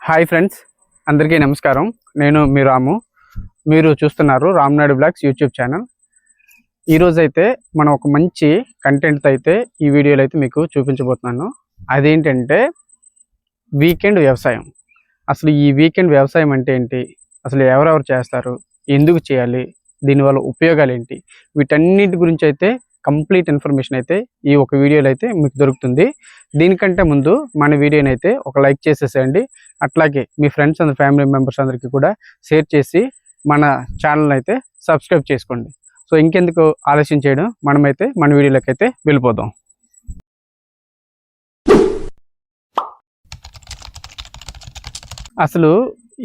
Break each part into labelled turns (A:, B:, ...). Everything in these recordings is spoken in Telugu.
A: హాయ్ ఫ్రెండ్స్, అందరికీ నమస్కారం. నేను మీ రాము. మీరు చూస్తున్నారు రామ్నాయుడు బ్లాగ్స్ యూట్యూబ్ ఛానల్. ఈరోజు అయితే మనం ఒక మంచి కంటెంట్తో అయితే ఈ వీడియోలో అయితే మీకు చూపించబోతున్నాను. అదేంటంటే వీకెండ్ వ్యవసాయం. అసలు ఈ వీకెండ్ వ్యవసాయం అంటే ఏంటి, అసలు ఎవరెవరు చేస్తారు, ఎందుకు చేయాలి, దీనివల్ల ఉపయోగాలు ఏంటి, వీటన్నిటి గురించి అయితే కంప్లీట్ ఇన్ఫర్మేషన్ అయితే ఈ ఒక వీడియోలో అయితే మీకు దొరుకుతుంది. దీనికంటే ముందు మన వీడియోని అయితే ఒక లైక్ చేసేసేయండి. అట్లాగే మీ ఫ్రెండ్స్ అండ్ ఫ్యామిలీ మెంబర్స్ అందరికీ కూడా షేర్ చేసి మన ఛానల్ అయితే సబ్స్క్రైబ్ చేసుకోండి. సో ఇంకెందుకు ఆలస్యం చేయడం, మనమైతే మన వీడియోలోకి అయితే వెళ్ళిపోదాం. అసలు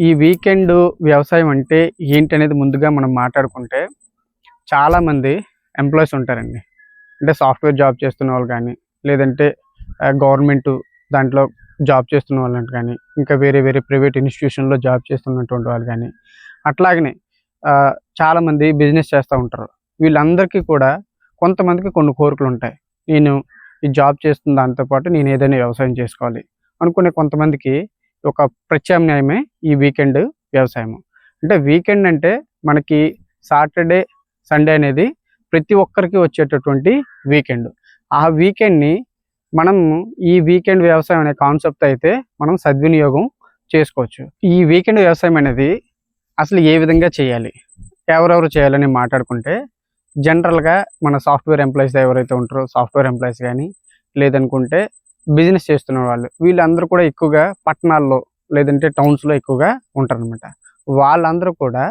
A: ఈ వీకెండ్ వ్యవసాయం అంటే ఏంటి అనేది ముందుగా మనం మాట్లాడుకుంటే, చాలామంది ఎంప్లాయీస్ ఉంటారండి. అంటే సాఫ్ట్వేర్ జాబ్ చేస్తున్న వాళ్ళు కానీ, లేదంటే గవర్నమెంట్ దాంట్లో జాబ్ చేస్తున్న వాళ్ళంటే కానీ, ఇంకా వేరే వేరే ప్రైవేట్ ఇన్స్టిట్యూషన్లో జాబ్ చేస్తున్నటువంటి వాళ్ళు కానీ, అట్లాగనే చాలామంది బిజినెస్ చేస్తూ ఉంటారు. వీళ్ళందరికీ కూడా కొంతమందికి కొన్ని కోరికలు ఉంటాయి. నేను ఈ జాబ్ చేస్తున్న దాంతోపాటు నేను ఏదైనా వ్యవసాయం చేసుకోవాలి అనుకునే కొంతమందికి ఒక ప్రత్యామ్నాయమే ఈ వీకెండ్ వ్యవసాయం. అంటే వీకెండ్ అంటే మనకి సాటర్డే సండే అనేది ప్రతి ఒక్కరికి వచ్చేటటువంటి వీకెండ్. ఆ వీకెండ్ని మనం ఈ వీకెండ్ వ్యవసాయం అనే కాన్సెప్ట్ అయితే మనం సద్వినియోగం చేసుకోవచ్చు. ఈ వీకెండ్ వ్యవసాయం అనేది అసలు ఏ విధంగా చేయాలి, ఎవరెవరు చేయాలని మాట్లాడుకుంటే, జనరల్గా మన సాఫ్ట్వేర్ ఎంప్లాయీస్ ఎవరైతే ఉంటారో, సాఫ్ట్వేర్ ఎంప్లాయీస్ కానీ, లేదనుకుంటే బిజినెస్ చేస్తున్న వాళ్ళు, వీళ్ళందరూ కూడా ఎక్కువగా పట్టణాల్లో లేదంటే టౌన్స్లో ఎక్కువగా ఉంటారనమాట. వాళ్ళందరూ కూడా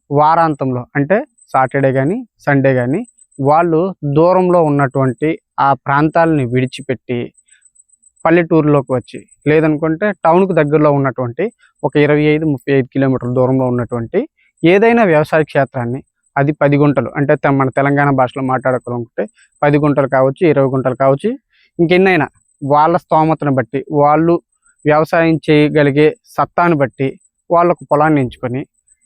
A: వారాంతంలో అంటే సాటర్డే కానీ సండే కానీ వాళ్ళు దూరంలో ఉన్నటువంటి ఆ ప్రాంతాలని విడిచిపెట్టి పల్లెటూరులోకి వచ్చి, లేదనుకుంటే టౌన్కు దగ్గరలో ఉన్నటువంటి ఒక 25-35 కిలోమీటర్ల దూరంలో ఉన్నటువంటి ఏదైనా వ్యవసాయ క్షేత్రాన్ని, అది 10 గుంటలు అంటే మన తెలంగాణ భాషలో మాట్లాడుకోవాలనుకుంటే 10 గుంటలు కావచ్చు, 20 గుంటలు కావచ్చు, ఇంకెన్నైనా వాళ్ళ స్తోమతను బట్టి, వాళ్ళు వ్యవసాయం చేయగలిగే సత్తాను బట్టి వాళ్ళకు పొలాన్ని ఎంచుకొని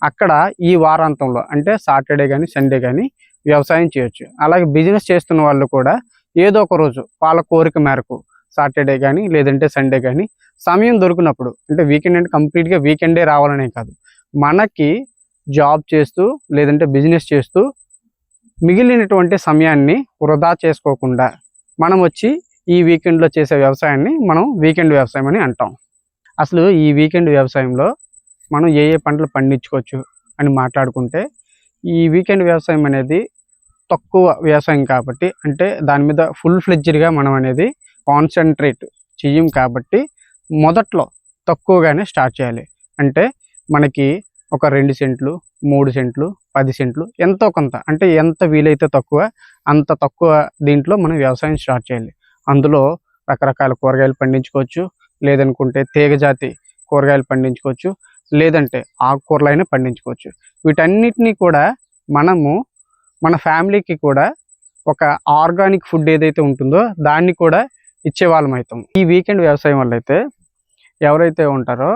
A: అక్కడ ఈ వారాంతంలో అంటే సాటర్డే కానీ సండే కానీ వ్యవసాయం చేయొచ్చు. అలాగే బిజినెస్ చేస్తున్న వాళ్ళు కూడా ఏదో ఒక రోజు వాళ్ళ కోరిక మేరకు సాటర్డే కానీ లేదంటే సండే కానీ సమయం దొరికినప్పుడు, అంటే వీకెండ్ అంటే కంప్లీట్గా వీకెండే రావాలనే కాదు, మనకి జాబ్ చేస్తూ లేదంటే బిజినెస్ చేస్తూ మిగిలినటువంటి సమయాన్ని వృధా చేసుకోకుండా మనం వచ్చి ఈ వీకెండ్లో చేసే వ్యవసాయాన్ని మనం వీకెండ్ వ్యవసాయం అని అంటాం. అసలు ఈ వీకెండ్ వ్యవసాయంలో మనం ఏ ఏ పంటలు పండించుకోవచ్చు అని మాట్లాడుకుంటే, ఈ వీకెండ్ వ్యవసాయం అనేది తక్కువ వ్యవసాయం కాబట్టి, అంటే దాని మీద ఫుల్ ఫ్లెడ్జ్డ్గా మనం అనేది కాన్సన్ట్రేట్ చెయ్యం కాబట్టి మొదట్లో తక్కువగానే స్టార్ట్ చేయాలి. అంటే మనకి ఒక 2 సెంట్లు 3 సెంట్లు 10 సెంట్లు ఎంతో కొంత, అంటే ఎంత వీలైతే తక్కువ అంత తక్కువ దీంట్లో మనం వ్యవసాయం స్టార్ట్ చేయాలి. అందులో రకరకాల కూరగాయలు పండించుకోవచ్చు, లేదనుకుంటే తీగజాతి కూరగాయలు పండించుకోవచ్చు, లేదంటే ఆకుకూరలైనా పండించుకోవచ్చు. వీటన్నిటినీ కూడా మనము మన ఫ్యామిలీకి కూడా ఒక ఆర్గానిక్ ఫుడ్ ఏదైతే ఉంటుందో దాన్ని కూడా ఇచ్చేవాళ్ళం అవుతాం. ఈ వీకెండ్ వ్యవసాయం వల్ల అయితే ఎవరైతే ఉంటారో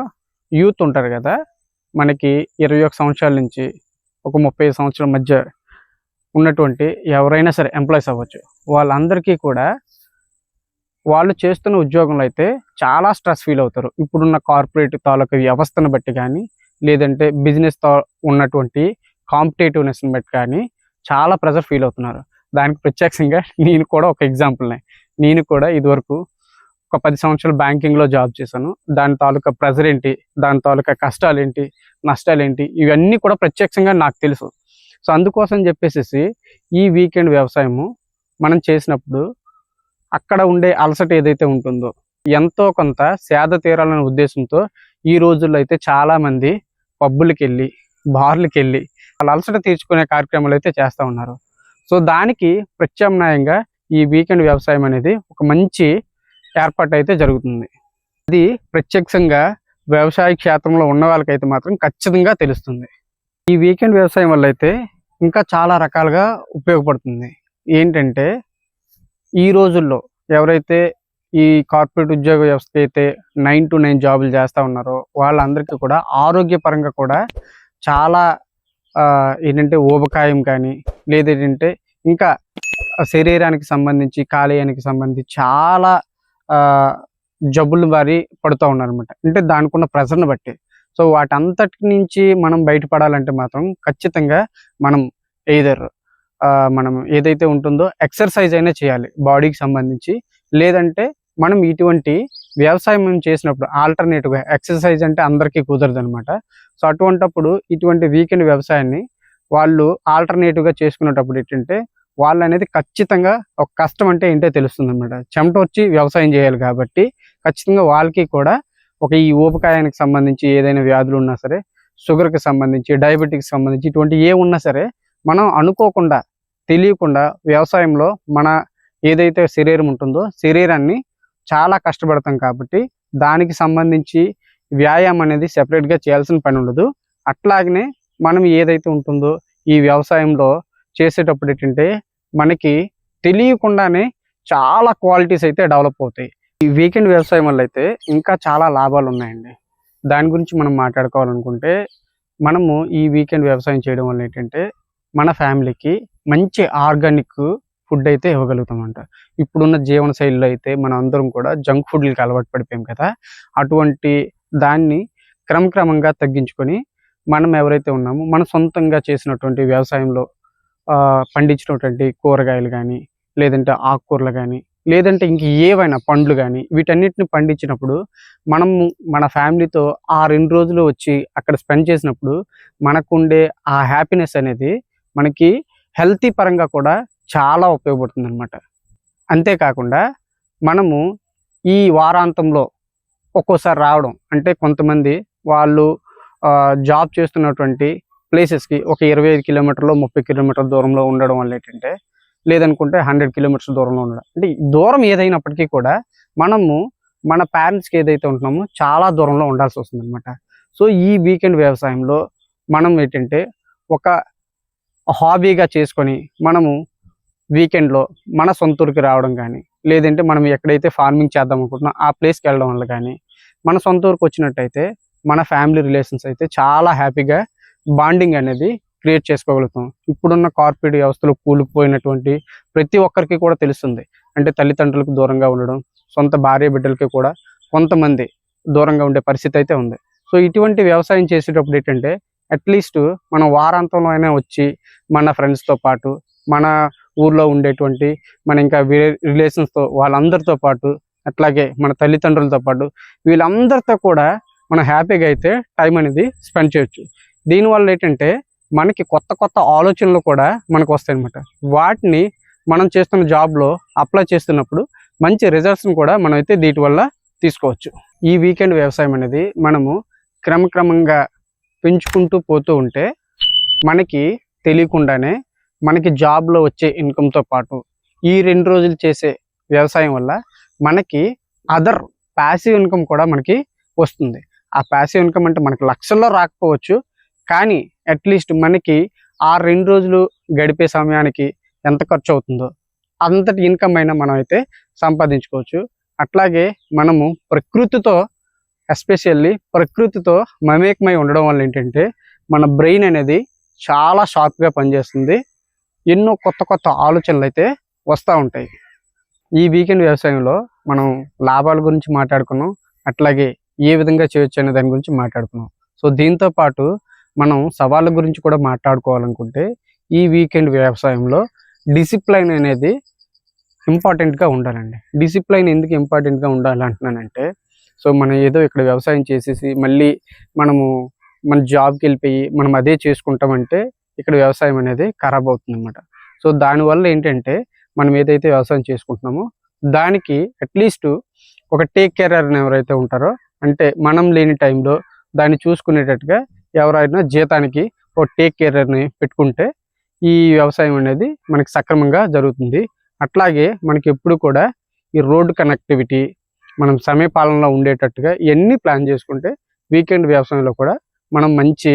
A: యూత్ ఉంటారు కదా, మనకి 21 సంవత్సరాల నుంచి ఒక 30 సంవత్సరాల మధ్య ఉన్నటువంటి ఎవరైనా సరే ఎంప్లాయీస్ అవ్వచ్చు, వాళ్ళందరికీ కూడా వాళ్ళు చేస్తున్న ఉద్యోగంలో అయితే చాలా స్ట్రెస్ ఫీల్ అవుతారు. ఇప్పుడున్న కార్పొరేట్ తాలూకా వ్యవస్థను బట్టి కానీ, లేదంటే బిజినెస్తో ఉన్నటువంటి కాంపిటేటివ్నెస్ని బట్టి కానీ చాలా ప్రెజర్ ఫీల్ అవుతున్నారు. దానికి ప్రత్యక్షంగా నేను కూడా ఒక ఎగ్జాంపుల్నే. నేను కూడా ఇదివరకు ఒక 10 సంవత్సరాలు బ్యాంకింగ్లో జాబ్ చేశాను. దాని తాలూకా ప్రెజర్ ఏంటి, దాని తాలూకా కష్టాలు ఏంటి, నష్టాలు ఏంటి, ఇవన్నీ కూడా ప్రత్యక్షంగా నాకు తెలుసు. సో అందుకోసం చెప్పేసి ఈ వీకెండ్ వ్యవసాయము మనం చేసినప్పుడు అక్కడ ఉండే అలసట ఏదైతే ఉంటుందో ఎంతో కొంత సేద తీరాలనే ఉద్దేశంతో ఈ రోజుల్లో అయితే చాలామంది పబ్బులకి వెళ్ళి, బార్లకి వెళ్ళి వాళ్ళ అలసట తీర్చుకునే కార్యక్రమాలు అయితే చేస్తూ ఉన్నారు. సో దానికి ప్రత్యామ్నాయంగా ఈ వీకెండ్ వ్యవసాయం అనేది ఒక మంచి ఏర్పాటు అయితే జరుగుతుంది. ఇది ప్రత్యక్షంగా వ్యవసాయ క్షేత్రంలో ఉన్న వాళ్ళకైతే మాత్రం ఖచ్చితంగా తెలుస్తుంది. ఈ వీకెండ్ వ్యవసాయం వల్ల అయితే ఇంకా చాలా రకాలుగా ఉపయోగపడుతుంది. ఏంటంటే, ఈ రోజుల్లో ఎవరైతే ఈ కార్పొరేట్ ఉద్యోగ వ్యవస్థ అయితే 9 to 9 జాబులు చేస్తూ ఉన్నారో వాళ్ళందరికీ కూడా ఆరోగ్యపరంగా కూడా చాలా ఏంటంటే ఊబకాయం కానీ, లేదంటే ఇంకా శరీరానికి సంబంధించి కాలేయానికి సంబంధించి చాలా జబ్బులు బారి పడుతూ ఉన్నారనమాట. అంటే దానికున్న ప్రెషర్‌ని బట్టి. సో వాటంతటి నుంచి మనం బయటపడాలంటే మాత్రం ఖచ్చితంగా మనం ఎయిదర్ మనం ఏదైతే ఉంటుందో ఎక్సర్సైజ్ అయినా చేయాలి బాడీకి సంబంధించి. లేదంటే మనం ఇటువంటి వ్యవసాయం చేసినప్పుడు ఆల్టర్‌నేటివ్‌గా ఎక్సర్సైజ్ అంటే అందరికీ కుదరదనమాట. సో అటువంటప్పుడు ఇటువంటి వీకెండ్ వ్యవసాయాన్ని వాళ్ళు ఆల్టర్‌నేటివ్‌గా చేసుకునేటప్పుడు ఏంటంటే వాళ్ళనేది ఖచ్చితంగా ఒక కష్టం అంటే ఏంటో తెలుస్తుందనమాట. చెమటొచ్చి వ్యవసాయం చేయాలి కాబట్టి ఖచ్చితంగా వాళ్ళకి కూడా ఒక ఈ ఊబకాయానికి సంబంధించి ఏదైనా వ్యాధులు ఉన్నా సరే, షుగర్‌కి సంబంధించి, డయాబెటిక్‌కి సంబంధించి ఇటువంటి ఏ ఉన్నా సరే మనం అనుకోకుండా, తెలియకుండా వ్యవసాయంలో మన ఏదైతే శరీరం ఉంటుందో శరీరాన్ని చాలా కష్టపడతాం కాబట్టి దానికి సంబంధించి వ్యాయామం అనేది సెపరేట్‌గా చేయాల్సిన పని ఉండదు. అట్లాగనే మనం ఏదైతే ఉంటుందో ఈ వ్యవసాయంలో చేసేటప్పుడు ఏంటంటే మనకి తెలియకుండానే చాలా క్వాలిటీస్ అయితే డెవలప్ అవుతాయి. ఈ వీకెండ్ వ్యవసాయం వల్ల అయితే ఇంకా చాలా లాభాలు ఉన్నాయండి. దాని గురించి మనం మాట్లాడుకోవాలనుకుంటే మనము ఈ వీకెండ్ వ్యవసాయం చేయడం వల్ల ఏంటంటే మన ఫ్యామిలీకి మంచి ఆర్గానిక్ ఫుడ్ అయితే ఇవ్వగలుగుతామంట. ఇప్పుడున్న జీవన శైలిలో అయితే మనం అందరం కూడా జంక్ ఫుడ్‌లకి అలవాటు పడిపోయాం కదా! అటువంటి దాన్ని క్రమక్రమంగా తగ్గించుకొని మనం ఎవరైతే ఉన్నామో మన సొంతంగా చేసినటువంటి వ్యవసాయంలో పండించినటువంటి కూరగాయలు గానీ, లేదంటే ఆకుకూరలు గానీ, లేదంటే ఇంక ఏవైనా పండ్లు గానీ వీటన్నిటిని పండించినప్పుడు మనము మన ఫ్యామిలీతో ఆ 2 రోజులు వచ్చి అక్కడ స్పెండ్ చేసినప్పుడు మనకుండే ఆ హ్యాపీనెస్ అనేది మనకి హెల్తీ పరంగా కూడా చాలా ఉపయోగపడుతుందనమాట. అంతేకాకుండా మనము ఈ వారాంతంలో ఒక్కోసారి రావడం అంటే కొంతమంది వాళ్ళు జాబ్ చేస్తున్నటువంటి ప్లేసెస్‌కి ఒక 25 కిలోమీటర్లు, 30 కిలోమీటర్ల దూరంలో ఉండడం వల్ల ఏంటంటే లేదనుకుంటే 100 కిలోమీటర్స్ దూరంలో ఉండడం. అంటే దూరం ఏదైనప్పటికీ కూడా మనము మన పేరెంట్స్‌కి ఏదైతే ఉంటున్నామో చాలా దూరంలో ఉండాల్సొస్తుందనమాట. సో ఈ వీకెండ్ వ్యవసాయంలో మనం ఏంటంటే ఒక హాబీగా చేసుకొని మనము వీకెండ్‌లో మన సొంత ఊరికి రావడం గానీ, లేదంటే మనం ఎక్కడైతే ఫార్మింగ్ చేద్దాం అనుకుంటున్నామో ఆ ప్లేస్‌కి వెళ్ళడం వల్ల గానీ, మన సొంత ఊరికి వచ్చినట్టయితే మన ఫ్యామిలీ రిలేషన్స్ అయితే చాలా హ్యాపీగా బాండింగ్ అనేది క్రియేట్ చేసుకోగలుగుతాం. ఇప్పుడున్న కార్పొరేట్ వ్యవస్థలో కూలిపోయినటువంటి ప్రతి ఒక్కరికి కూడా తెలుస్తుంది. అంటే తల్లిదండ్రులకు దూరంగా ఉండడం, సొంత భార్య బిడ్డలకి కూడా కొంతమంది దూరంగా ఉండే పరిస్థితి అయితే ఉంది. సో ఇటువంటి వ్యవసాయం చేసేటప్పుడు ఏంటంటే అట్‌లీస్ట్ మనం వారాంతంలో అయినా వచ్చి మన ఫ్రెండ్స్‌తో పాటు, మన ఊర్లో ఉండేటువంటి మన ఇంకా వేరే రిలేషన్స్‌తో వాళ్ళందరితో పాటు, అట్లాగే మన తల్లిదండ్రులతో పాటు వీళ్ళందరితో కూడా మనం హ్యాపీగా అయితే టైం అనేది స్పెండ్ చేయొచ్చు. దీనివల్ల ఏంటంటే మనకి కొత్త కొత్త ఆలోచనలు కూడా మనకు వస్తాయన్నమాట. వాటిని మనం చేస్తున్న జాబ్‌లో అప్లై చేస్తున్నప్పుడు మంచి రిజల్ట్స్‌ని కూడా మనమైతే వీటి వల్ల తీసుకోవచ్చు. ఈ వీకెండ్ వ్యవసాయం అనేది మనము క్రమక్రమంగా పెంచుకుంటూ పోతూ ఉంటే మనకి తెలియకుండానే మనకి జాబ్‌లో వచ్చే ఇన్‌కమ్‌తో పాటు ఈ 2 రోజులు చేసే వ్యవసాయం వల్ల మనకి అదర్ పాసివ్ ఇన్‌కమ్ కూడా మనకి వస్తుంది. ఆ పాసివ్ ఇన్‌కమ్ అంటే మనకి లక్షల్లో రాకపోవచ్చు. కానీ అట్‌లీస్ట్ మనకి ఆ 2 రోజులు గడిపే సమయానికి ఎంత ఖర్చవుతుందో అంతటి ఇన్‌కమ్ అయినా మనమైతే సంపాదించుకోవచ్చు. అట్లాగే మనము ప్రకృతితో ఎస్పెషల్లీ ప్రకృతితో మమేకమై ఉండడం వల్ల ఏంటంటే మన బ్రెయిన్ అనేది చాలా షార్ప్‌గా పనిచేస్తుంది. ఎన్నో కొత్త కొత్త ఆలోచనలైతే వస్తూ ఉంటాయి. ఈ వీకెండ్ వ్యవసాయంలో మనం లాభాల గురించి మాట్లాడుకున్నాం. అట్లాగే ఏ విధంగా చేయొచ్చు అనే దాని గురించి మాట్లాడుకున్నాం. సో దీంతో పాటు మనం సవాళ్ళ గురించి కూడా మాట్లాడుకోవాలనుకుంటే ఈ వీకెండ్ వ్యవసాయంలో డిసిప్లైన్ అనేది ఇంపార్టెంట్‌గా ఉండాలండి. డిసిప్లైన్ ఎందుకు ఇంపార్టెంట్‌గా ఉండాలి అంటున్నానంటే, సో మనం ఏదో ఇక్కడ వ్యవసాయం చేసేసి మళ్ళీ మనము మన జాబ్‌కెళ్ళిపోయి మనం అదే చేసుకుంటామంటే ఇక్కడ వ్యవసాయం అనేది ఖరాబ్ అవుతుందన్నమాట. సో దానివల్ల ఏంటంటే మనం ఏదైతే వ్యవసాయం చేసుకుంటున్నామో దానికి అట్‌లీస్ట్ ఒక టేక్ కేరర్ అని ఎవరైతే ఉంటారో అంటే మనం లేని టైంలో దాన్ని చూసుకునేటట్టుగా ఎవరైనా జీతానికి ఒక టేక్ కేరర్‌ని పెట్టుకుంటే ఈ వ్యవసాయం అనేది మనకి సక్రమంగా జరుగుతుంది. అట్లాగే మనకి ఎప్పుడు కూడా ఈ రోడ్ కనెక్టివిటీ మనం సమయపాలనలో ఉండేటట్టుగా ఇవన్నీ ప్లాన్ చేసుకుంటే వీకెండ్ వ్యవసాయంలో కూడా మనం మంచి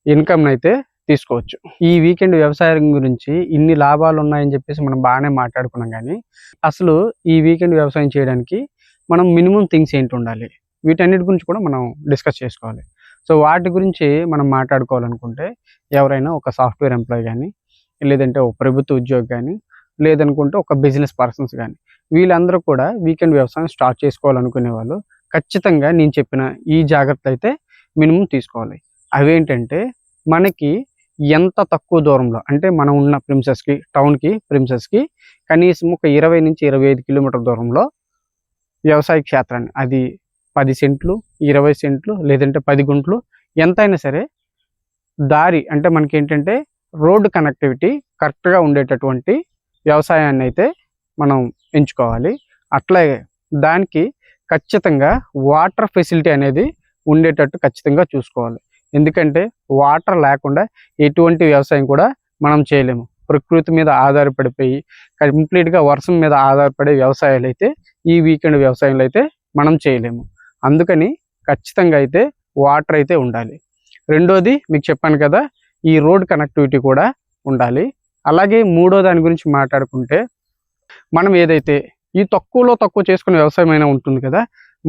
A: ఇన్కమ్ అయితే తీసుకోవచ్చు. ఈ వీకెండ్ వ్యవసాయం గురించి ఇన్ని లాభాలు ఉన్నాయని చెప్పేసి మనం బాగానే మాట్లాడుకున్నాం. కానీ అసలు ఈ వీకెండ్ వ్యవసాయం చేయడానికి మనం మినిమం థింగ్స్ ఏంటి ఉండాలి, వీటన్నిటి గురించి కూడా మనం డిస్కస్ చేసుకోవాలి. సో వాటి గురించి మనం మాట్లాడుకోవాలనుకుంటే ఎవరైనా ఒక సాఫ్ట్వేర్ ఎంప్లాయీ కానీ, లేదంటే ఒక ప్రభుత్వ ఉద్యోగి కానీ, లేదనుకుంటే ఒక బిజినెస్ పర్సన్స్ కానీ వీళ్ళందరూ కూడా వీకెండ్ వ్యవసాయం స్టార్ట్ చేసుకోవాలనుకునే వాళ్ళు ఖచ్చితంగా నేను చెప్పిన ఈ జాగ్రత్తలు అయితే మినిమం తీసుకోవాలి. అవేంటంటే మనకి ఎంత తక్కువ దూరంలో అంటే మనం ఉన్న ప్రిమిసెస్కి టౌన్కి ప్రిమిసెస్కి కనీసం ఒక 20 నుంచి 25 కిలోమీటర్ దూరంలో వ్యవసాయ క్షేత్రాన్ని అది 10 సెంట్లు 20 సెంట్లు లేదంటే 10 గుంట్లు ఎంతైనా సరే దారి అంటే మనకి ఏంటంటే రోడ్డు కనెక్టివిటీ కరెక్ట్గా ఉండేటటువంటి వ్యవసాయాన్ని అయితే మనం ఎంచుకోవాలి. అట్లాగే దానికి ఖచ్చితంగా వాటర్ ఫెసిలిటీ అనేది ఉండేటట్టు ఖచ్చితంగా చూసుకోవాలి. ఎందుకంటే వాటర్ లేకుండా ఎటువంటి వ్యవసాయం కూడా మనం చేయలేము. ప్రకృతి మీద ఆధారపడిపోయి కంప్లీట్గా వర్షం మీద ఆధారపడే వ్యవసాయాలు అయితే ఈ వీకెండ్ వ్యవసాయంలో అయితే మనం చేయలేము. అందుకని ఖచ్చితంగా అయితే వాటర్ అయితే ఉండాలి. రెండోది మీకు చెప్పాను కదా, ఈ రోడ్ కనెక్టివిటీ కూడా ఉండాలి. అలాగే మూడో దాని గురించి మాట్లాడుకుంటే మనం ఏదైతే ఈ తక్కువలో తక్కువ చేసుకునే వ్యవసాయం అయినా ఉంటుంది కదా,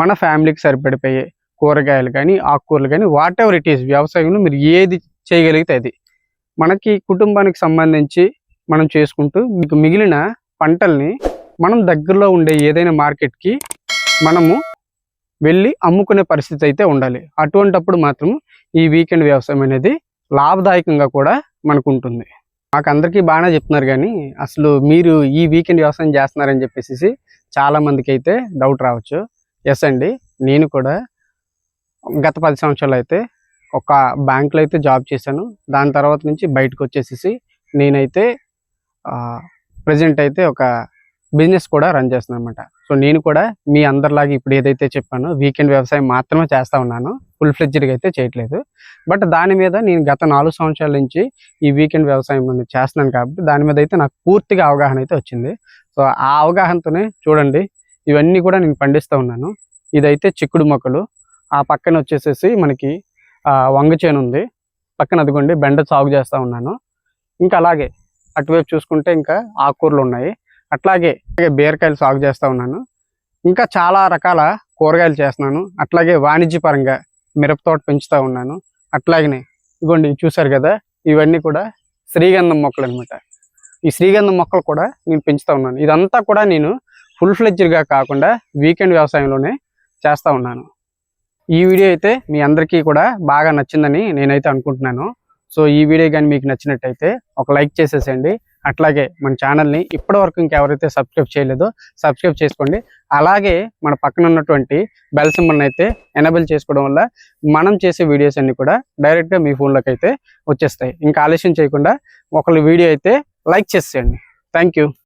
A: మన ఫ్యామిలీకి సరిపడిపోయే కూరగాయలు కానీ ఆకుకూరలు కానీ వాట్ ఎవర్ ఇట్ ఈస్ వ్యవసాయంలో మీరు ఏది చేయగలిగితే అది మనకి కుటుంబానికి సంబంధించి మనం చేసుకుంటూ మీకు మిగిలిన పంటల్ని మనం దగ్గరలో ఉండే ఏదైనా మార్కెట్కి మనము వెళ్ళి అమ్ముకునే పరిస్థితి అయితే ఉండాలి. అటువంటప్పుడు మాత్రం ఈ వీకెండ్ వ్యవసాయం అనేది లాభదాయకంగా కూడా మనకు ఉంటుంది. మాకు అందరికీ బాగానే చెప్తున్నారు కానీ అసలు మీరు ఈ వీకెండ్ వ్యవసాయం చేస్తున్నారని చెప్పేసి చాలా మందికి అయితే డౌట్ రావచ్చు. ఎస్ అండి, నేను కూడా గత 10 సంవత్సరాలు అయితే ఒక బ్యాంకులో అయితే జాబ్ చేశాను. దాని తర్వాత నుంచి బయటకు వచ్చేసేసి నేనైతే ప్రజెంట్ అయితే ఒక బిజినెస్ కూడా రన్ చేస్తున్నాను అనమాట. సో నేను కూడా మీ అందరిలాగా ఇప్పుడు ఏదైతే చెప్పానో వీకెండ్ వ్యవసాయం మాత్రమే చేస్తూ ఉన్నాను, ఫుల్ ఫ్లెడ్జ్డ్గా అయితే చేయట్లేదు. బట్ దాని మీద నేను గత 4 సంవత్సరాల నుంచి ఈ వీకెండ్ వ్యవసాయం అనేది చేస్తున్నాను కాబట్టి దాని మీద అయితే నాకు పూర్తిగా అవగాహన అయితే వచ్చింది. సో ఆ అవగాహనతోనే చూడండి ఇవన్నీ కూడా నేను పండిస్తూ ఉన్నాను. ఇదైతే చిక్కుడు మొక్కలు, ఆ పక్కన వచ్చేసేసి మనకి వంగ చేను ఉంది, పక్కన అదిగోండి బెండ సాగు చేస్తూ ఉన్నాను. ఇంకా అలాగే అటువైపు చూసుకుంటే ఇంకా ఆకుకూరలు ఉన్నాయి, అట్లాగే బీరకాయలు సాగు చేస్తూ ఉన్నాను. ఇంకా చాలా రకాల కూరగాయలు చేస్తున్నాను. అట్లాగే వాణిజ్యపరంగా మిరప తోట పెంచుతూ ఉన్నాను. అట్లాగనే ఇదిగోండి చూసారు కదా, ఇవన్నీ కూడా శ్రీగంధం మొక్కలు అనమాట. ఈ శ్రీగంధం మొక్కలు కూడా నేను పెంచుతూ ఉన్నాను. ఇదంతా కూడా నేను ఫుల్ ఫ్లెడ్జ్డ్గా కాకుండా వీకెండ్ వ్యవసాయంలోనే చేస్తూ ఉన్నాను. ఈ వీడియో అయితే మీ అందరికీ కూడా బాగా నచ్చిందని నేనైతే అనుకుంటున్నాను. సో ఈ వీడియో కానీ మీకు నచ్చినట్టయితే ఒక లైక్ చేసేసేయండి. అట్లాగే మన ఛానల్ని ఇప్పటివరకు ఇంకెవరైతే సబ్స్క్రైబ్ చేయలేదో సబ్స్క్రైబ్ చేసుకోండి. అలాగే మన పక్కన ఉన్నటువంటి బెల్ సింబల్ని అయితే ఎనేబుల్ చేసుకోవడం వల్ల మనం చేసే వీడియోస్ అన్ని కూడా డైరెక్ట్గా మీ ఫోన్లోకి అయితే వచ్చేస్తాయి. ఇంకా ఆలస్యం చేయకుండా ఒకళ్ళు వీడియో అయితే లైక్ చేసేయండి. Thank you.